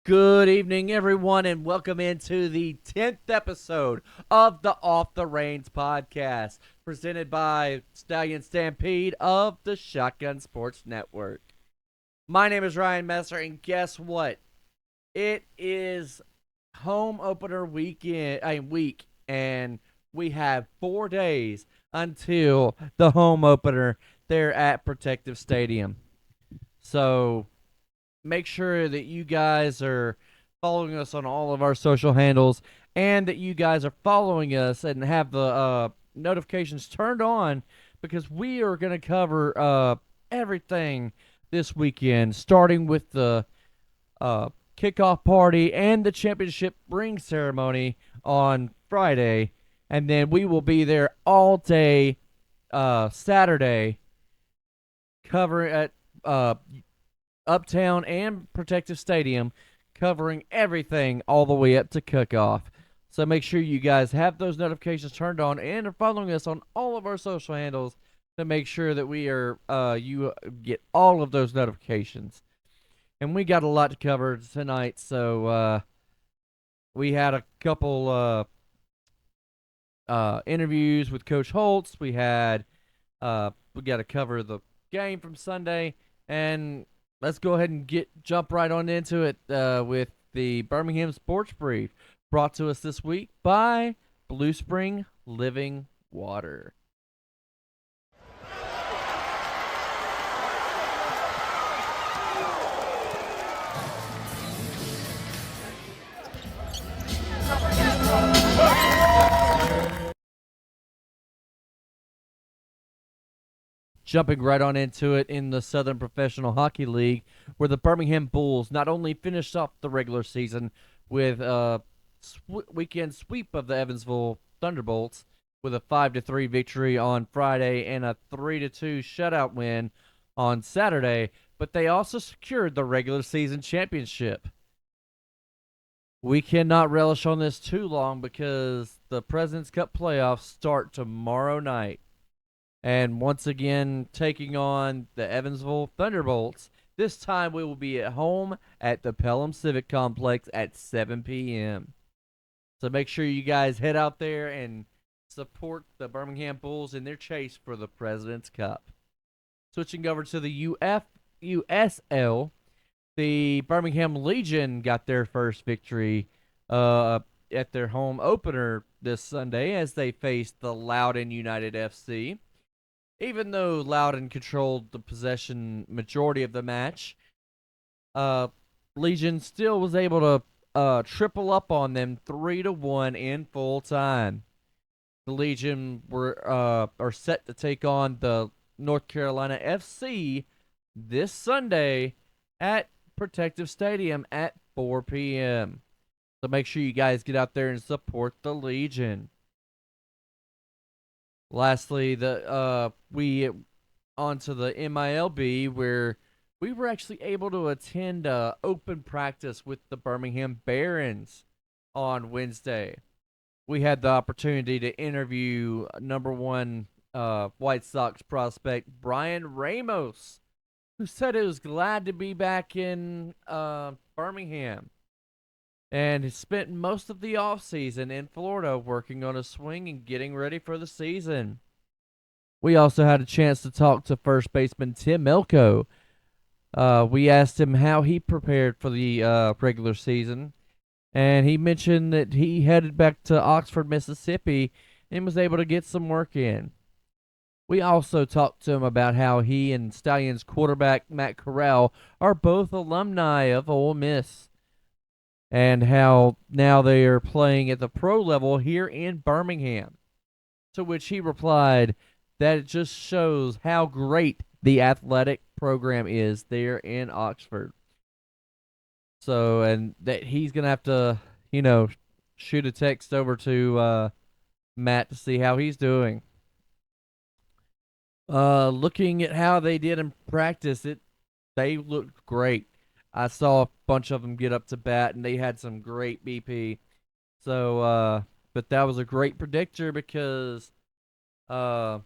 Good evening, everyone, and welcome into the 10th episode of the Off the Reins podcast, presented by Stallion Stampede of the Shotgun Sports Network. My name is Ryan Messer, and guess what? It is home opener week, and we have 4 days until the home opener there at Protective Stadium. So make sure that you guys are following us on all of our social handles and that you guys are following us and have the notifications turned on because we are going to cover everything this weekend, starting with the uh, kickoff party and the championship ring ceremony on Friday. And then we will be there all day Saturday covering at Uptown and Protective Stadium, covering everything all the way up to kickoff. So make sure you guys have those notifications turned on and are following us on all of our social handles to make sure that we are you get all of those notifications. And we got a lot to cover tonight, so we had a couple interviews with Coach Holtz. We got to cover the game from Sunday, and let's go ahead and jump right on into it with the Birmingham Sports Brief, brought to us this week by Blue Spring Living Water. Jumping right on into it in the Southern Professional Hockey League, where the Birmingham Bulls not only finished off the regular season with a weekend sweep of the Evansville Thunderbolts with a 5-3 victory on Friday and a 3-2 shutout win on Saturday, but they also secured the regular season championship. We cannot relish on this too long because the President's Cup playoffs start tomorrow night. And once again, taking on the Evansville Thunderbolts. This time we will be at home at the Pelham Civic Complex at 7 p.m. So make sure you guys head out there and support the Birmingham Bulls in their chase for the President's Cup. Switching over to the USL, the Birmingham Legion got their first victory at their home opener this Sunday as they faced the Loudoun United FC. Even though Loudoun controlled the possession majority of the match, Legion still was able to triple up on them 3-1 in full time. The Legion are set to take on the North Carolina FC this Sunday at Protective Stadium at 4 p.m. So make sure you guys get out there and support the Legion. Lastly, we onto the MILB, where we were actually able to attend open practice with the Birmingham Barons on Wednesday. We had the opportunity to interview number one White Sox prospect Brian Ramos, who said he was glad to be back in Birmingham and has spent most of the offseason in Florida working on a swing and getting ready for the season. We also had a chance to talk to first baseman Tim Elko. We asked him how he prepared for the regular season, and he mentioned that he headed back to Oxford, Mississippi, and was able to get some work in. We also talked to him about how he and Stallions quarterback Matt Corral are both alumni of Ole Miss, and how now they are playing at the pro level here in Birmingham. To which he replied that it just shows how great the athletic program is there in Oxford. So, and that he's going to have to, shoot a text over to Matt to see how he's doing. Looking at how they did in practice, they looked great. I saw a bunch of them get up to bat, and they had some great BP. So, but that was a great predictor because they're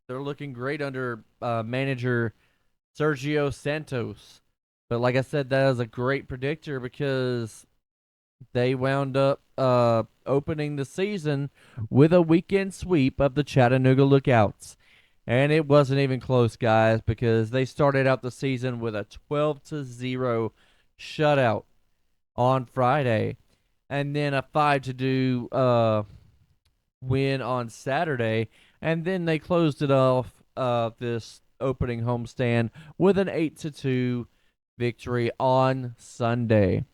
looking great under manager Sergio Santos. But like I said, that is a great predictor because they wound up opening the season with a weekend sweep of the Chattanooga Lookouts. And it wasn't even close, guys, because they started out the season with a 12-0 shutout on Friday, and then a 5-2 win on Saturday, and then they closed it off this opening homestand with an 8-2 victory on Sunday.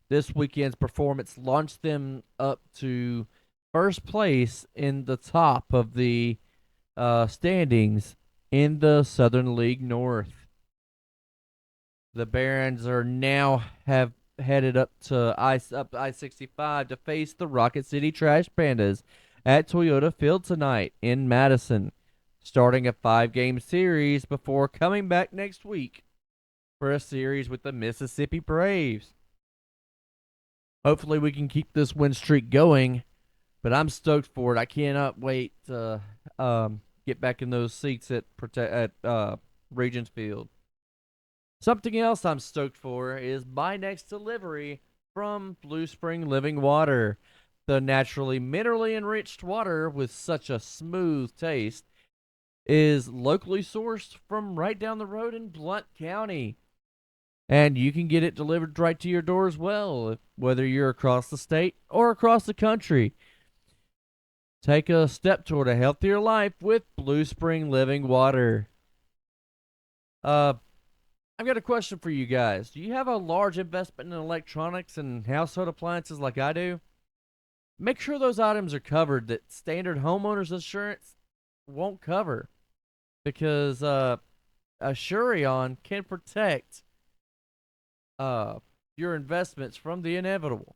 This weekend's performance launched them up to first place in the top of the standings in the Southern League North. The Barons are now have headed up to I-65 to face the Rocket City Trash Pandas at Toyota Field tonight in Madison, starting a 5-game series before coming back next week for a series with the Mississippi Braves. Hopefully we can keep this win streak going, but I'm stoked for it. I cannot wait to get back in those seats at Regents Field. Something else I'm stoked for is my next delivery from Blue Spring Living Water. The naturally minerally enriched water with such a smooth taste is locally sourced from right down the road in Blount County. And you can get it delivered right to your door as well, whether you're across the state or across the country. Take a step toward a healthier life with Blue Spring Living Water. I've got a question for you guys. Do you have a large investment in electronics and household appliances like I do? Make sure those items are covered that standard homeowners insurance won't cover, because Assurion can protect your investments from the inevitable.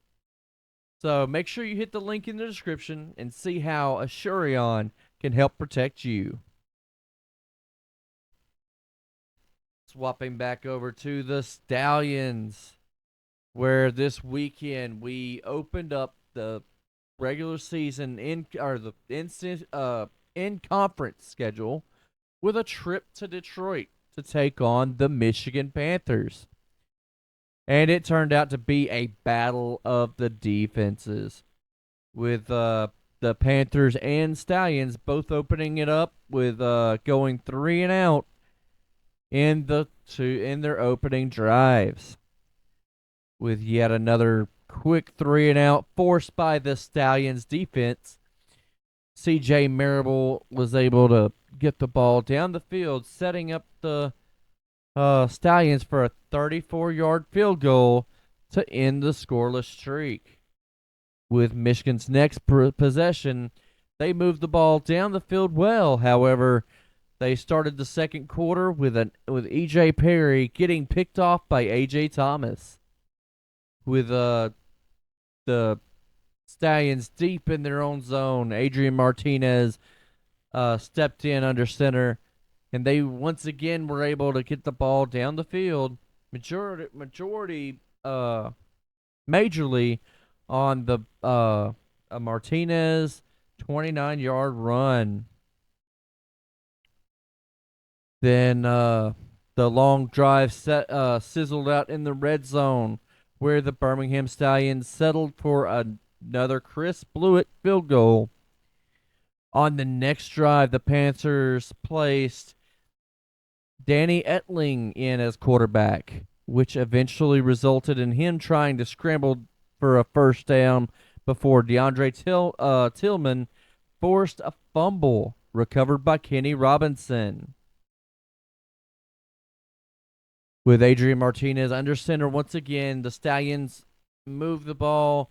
So make sure you hit the link in the description and see how Assurion can help protect you. Swapping back over to the Stallions, where this weekend we opened up the regular season in conference schedule with a trip to Detroit to take on the Michigan Panthers. And it turned out to be a battle of the defenses, with the Panthers and Stallions both opening it up with going 3 and out in their opening drives, with yet another quick 3 and out forced by the Stallions defense. CJ Marable was able to get the ball down the field, setting up the Stallions for a 34-yard field goal to end the scoreless streak. With Michigan's next possession, they moved the ball down the field well. However, they started the second quarter with EJ Perry getting picked off by AJ Thomas, with the Stallions deep in their own zone. Adrian Martinez stepped in under center, and they once again were able to get the ball down the field, majorly on the Martinez 29-yard run. Then the long drive sizzled out in the red zone, where the Birmingham Stallions settled for another Chris Blewett field goal. On the next drive, the Panthers placed Danny Etling in as quarterback, which eventually resulted in him trying to scramble for a first down before DeAndre Tillman forced a fumble recovered by Kenny Robinson. With Adrian Martinez under center once again, the Stallions moved the ball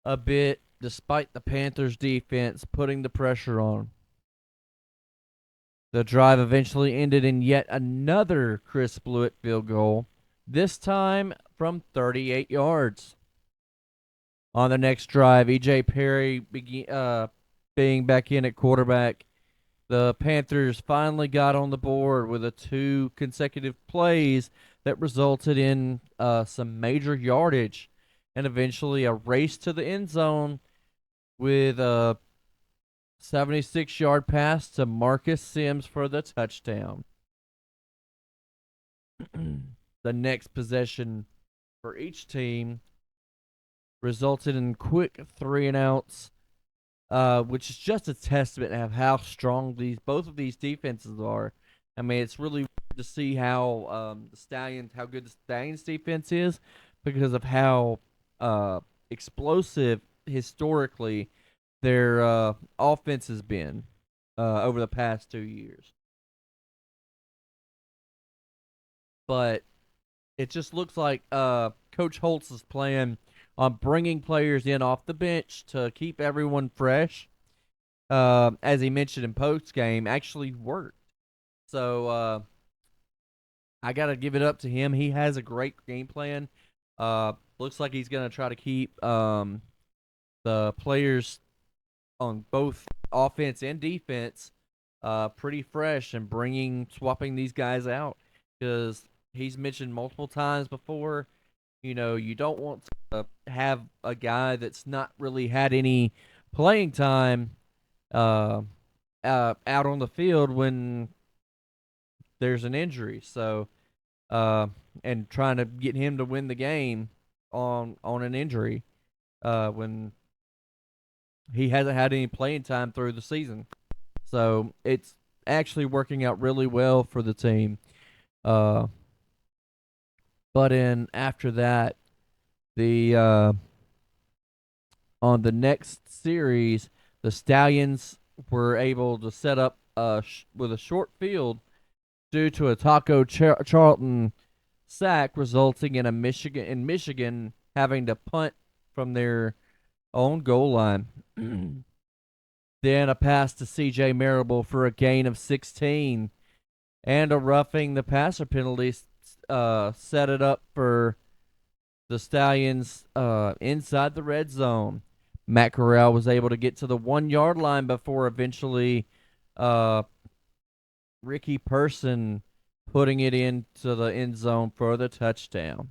a bit despite the Panthers' defense putting the pressure on. The drive eventually ended in yet another Chris Blewett field goal, this time from 38 yards. On the next drive, EJ Perry being back in at quarterback, the Panthers finally got on the board with 2 consecutive plays that resulted in some major yardage and eventually a race to the end zone with a 76-yard pass to Marcus Sims for the touchdown. the next possession for each team resulted in quick 3-and-outs, which is just a testament of how strong both of these defenses are. I mean, it's really weird to see how how good the Stallions defense is because of how explosive historically their offense has been over the past 2 years. But it just looks like Coach Holtz's plan on bringing players in off the bench to keep everyone fresh, as he mentioned in post game, actually worked. So I got to give it up to him. He has a great game plan. Looks like he's going to try to keep the players on both offense and defense pretty fresh and swapping these guys out because he's mentioned multiple times before. You don't want to have a guy that's not really had any playing time out on the field when there's an injury. So, and trying to get him to win the game on an injury when he hasn't had any playing time through the season. So it's actually working out really well for the team. But after that, the on the next series, the Stallions were able to set up with a short field due to a Taco Charlton sack, resulting in Michigan having to punt from their own goal line. Then a pass to C.J. Marable for a gain of 16, and a roughing the passer penalty set it up for the Stallions inside the red zone. Matt Corral was able to get to the 1-yard line before eventually Ricky Person putting it into the end zone for the touchdown.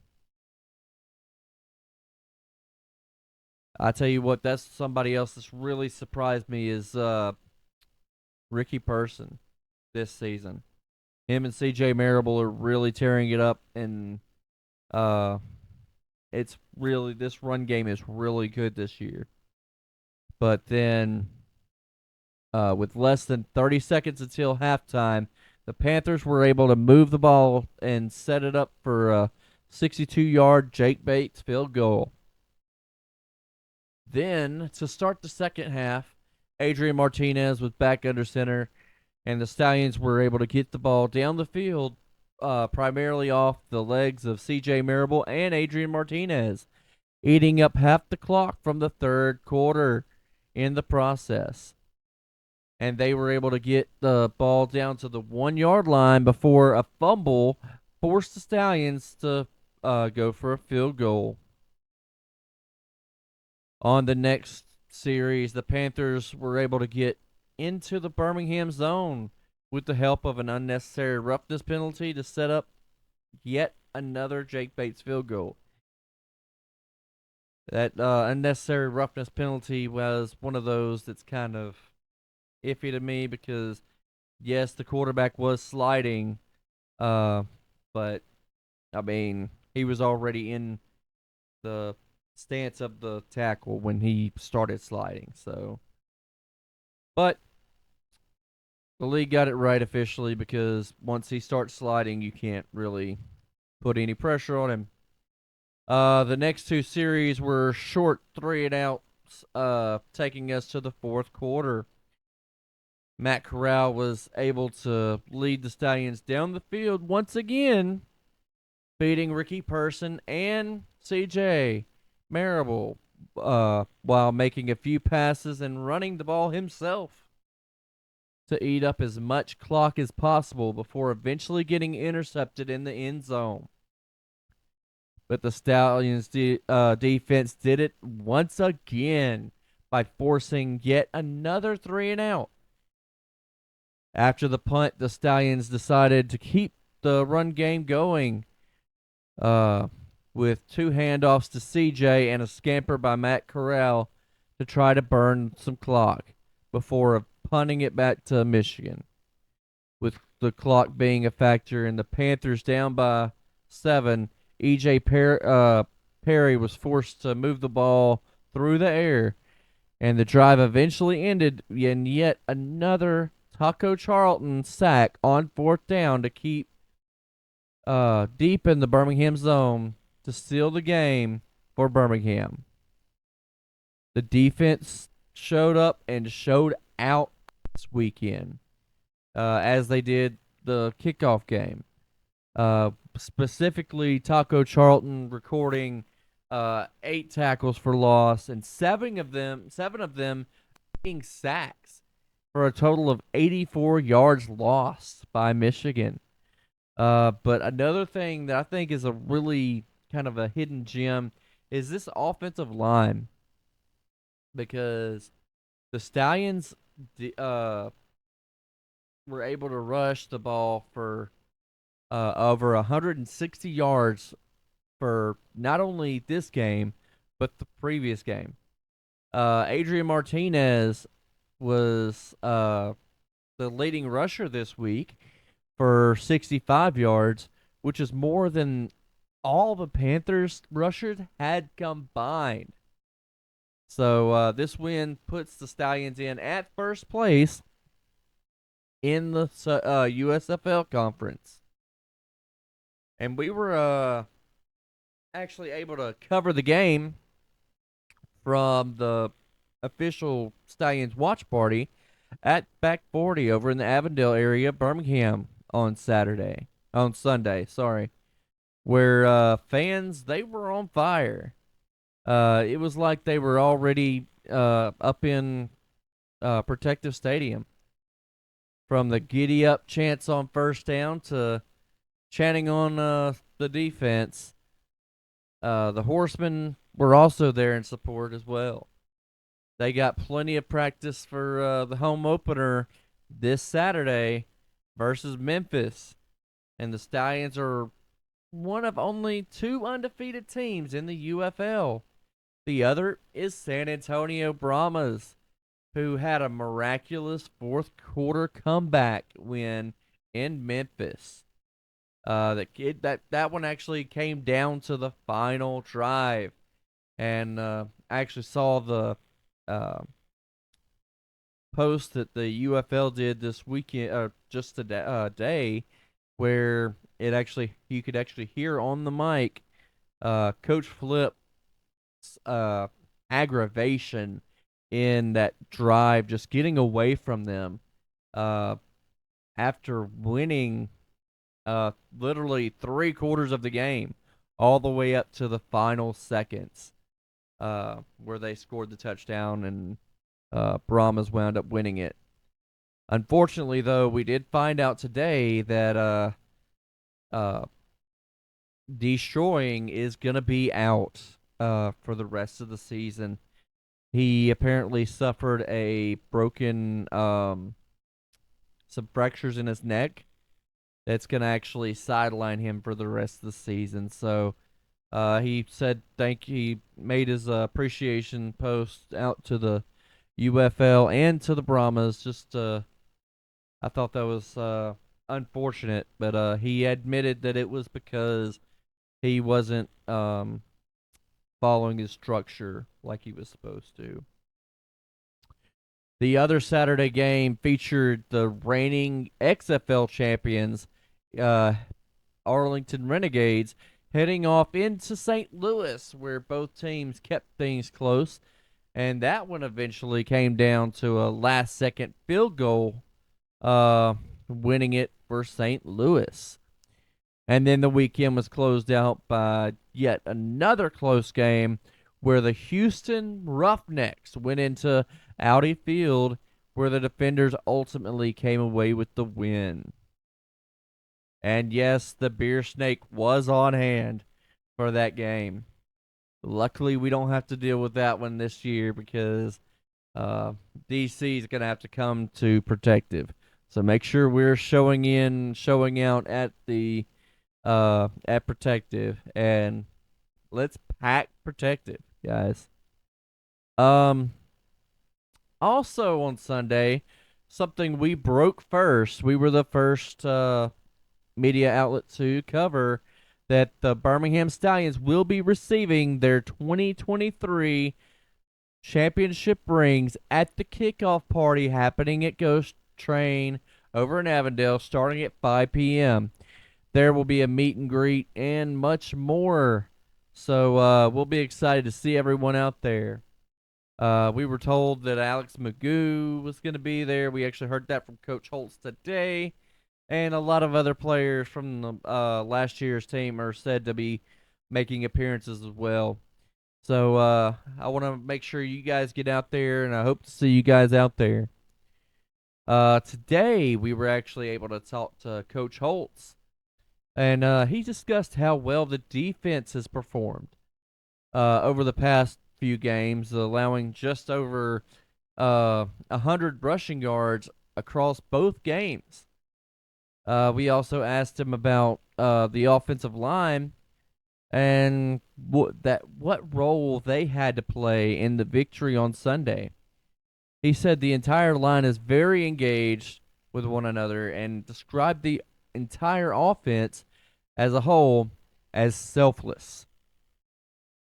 I tell you what, that's somebody else that's really surprised me is Ricky Person this season. Him and C.J. Marable are really tearing it up, and it's really this run game is really good this year. But then, with less than 30 seconds until halftime, the Panthers were able to move the ball and set it up for a 62-yard Jake Bates field goal. Then, to start the second half, Adrian Martinez was back under center, and the Stallions were able to get the ball down the field, primarily off the legs of C.J. Marable and Adrian Martinez, eating up half the clock from the third quarter in the process. And they were able to get the ball down to the 1-yard line before a fumble forced the Stallions to go for a field goal. On the next series, the Panthers were able to get into the Birmingham zone with the help of an unnecessary roughness penalty to set up yet another Jake Bates field goal. That unnecessary roughness penalty was one of those that's kind of iffy to me because, yes, the quarterback was sliding, but, I mean, he was already in the stance of the tackle when he started sliding. So, but the league got it right officially because once he starts sliding, you can't really put any pressure on him. The next two series were short 3-and-outs, taking us to the fourth quarter. Matt Corral was able to lead the Stallions down the field once again, beating Ricky Person and C.J. Marable while making a few passes and running the ball himself to eat up as much clock as possible before eventually getting intercepted in the end zone. But the Stallions' defense did it once again by forcing yet another 3-and-out. After the punt, the Stallions decided to keep the run game going with two handoffs to CJ and a scamper by Matt Corral to try to burn some clock before punting it back to Michigan, with the clock being a factor and the Panthers down by 7, Perry was forced to move the ball through the air, and the drive eventually ended in yet another Taco Charlton sack on fourth down to keep deep in the Birmingham zone to seal the game for Birmingham. The defense showed up and showed out this weekend, as they did the kickoff game. Specifically, Taco Charlton recording 8 tackles for loss, and seven of them being sacks for a total of 84 yards lost by Michigan. But another thing that I think is a really kind of a hidden gem is this offensive line, because the Stallions were able to rush the ball for over 160 yards for not only this game, but the previous game. Adrian Martinez was the leading rusher this week for 65 yards, which is more than all the Panthers rushers had combined. So this win puts the Stallions in at first place in the USFL conference. And we were actually able to cover the game from the official Stallions watch party at Back 40 over in the Avondale area, Birmingham, on Sunday, sorry, where fans, they were on fire. It was like they were already up in Protective Stadium. From the giddy up chants on first down to chanting on the defense. The Horsemen were also there in support as well. They got plenty of practice for the home opener this Saturday versus Memphis. And the Stallions are one of only 2 undefeated teams in the UFL. The other is San Antonio Brahmas, who had a miraculous fourth quarter comeback win in Memphis. That one actually came down to the final drive, and I actually saw the post that the UFL did this weekend, just today, where you could actually hear on the mic Coach Flip's aggravation in that drive, just getting away from them after winning literally 3/4 of the game, all the way up to the final seconds, where they scored the touchdown and Brahmas wound up winning it. Unfortunately, though, we did find out today that Destroying is going to be out for the rest of the season. He apparently suffered a broken, some fractures in his neck. That's going to actually sideline him for the rest of the season. So he said he made his appreciation post out to the UFL and to the Brahmas. I thought that was unfortunate, but he admitted that it was because he wasn't following his structure like he was supposed to. The other Saturday game featured the reigning XFL champions, Arlington Renegades, heading off into St. Louis, where both teams kept things close. And that one eventually came down to a last-second field goal, winning it for St. Louis. And then the weekend was closed out by yet another close game where the Houston Roughnecks went into Audi Field, where the defenders ultimately came away with the win. And yes, the beer snake was on hand for that game. Luckily, we don't have to deal with that one this year because DC is going to have to come to Protective. So make sure we're showing out at the at Protective, and let's pack Protective, guys. Also on Sunday, something we broke first. We were the first media outlet to cover that the Birmingham Stallions will be receiving their 2023 championship rings at the kickoff party happening at Ghost Train over in Avondale starting at 5 p.m. There will be a meet and greet and much more. So we'll be excited to see everyone out there. We were told that Alex Magoo was going to be there. We actually heard that from Coach Holtz today. And a lot of other players from the last year's team are said to be making appearances as well. So I want to make sure you guys get out there, and I hope to see you guys out there. Today, we were actually able to talk to Coach Holtz, and he discussed how well the defense has performed over the past few games, allowing just over 100 rushing yards across both games. We also asked him about the offensive line and what role they had to play in the victory on Sunday. He said the entire line is very engaged with one another and described the entire offense as a whole as selfless.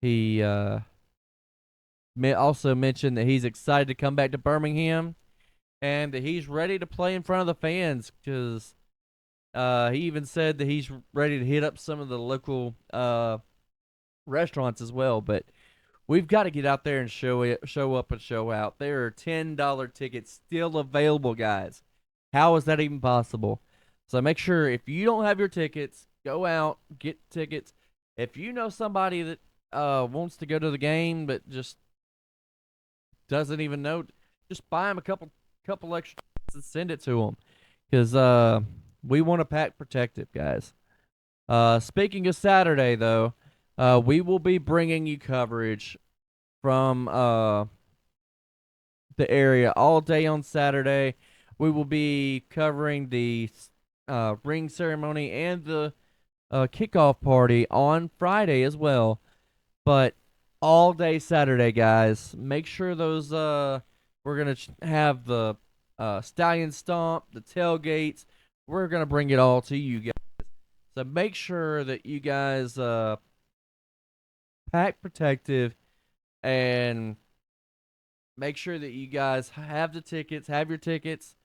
He also mentioned that he's excited to come back to Birmingham and that he's ready to play in front of the fans because he even said that he's ready to hit up some of the local restaurants as well. But we've got to get out there and show up and show out. There are $10 tickets still available, guys. How is that even possible? So make sure if you don't have your tickets, go out, get tickets. If you know somebody that wants to go to the game but just doesn't even know, just buy them a couple extra and send it to them because we want to pack protective, guys. Speaking of Saturday, though, we will be bringing you coverage from the area all day on Saturday. We will be covering the ring ceremony and the kickoff party on Friday as well. But all day Saturday, guys. Make sure those we're gonna have the stallion stomp, the tailgates. We're gonna bring it all to you guys. So make sure that you guys pack protective and make sure that you guys have the tickets, have your tickets.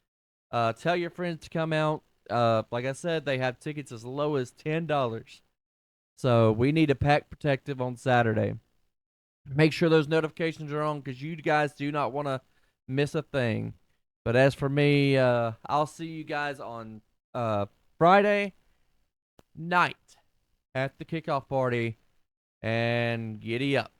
Tell your friends to come out. Like I said, they have tickets as low as $10. So we need a pack protective on Saturday. Make sure those notifications are on because you guys do not want to miss a thing. But as for me, I'll see you guys on Friday night at the kickoff party. And giddy up.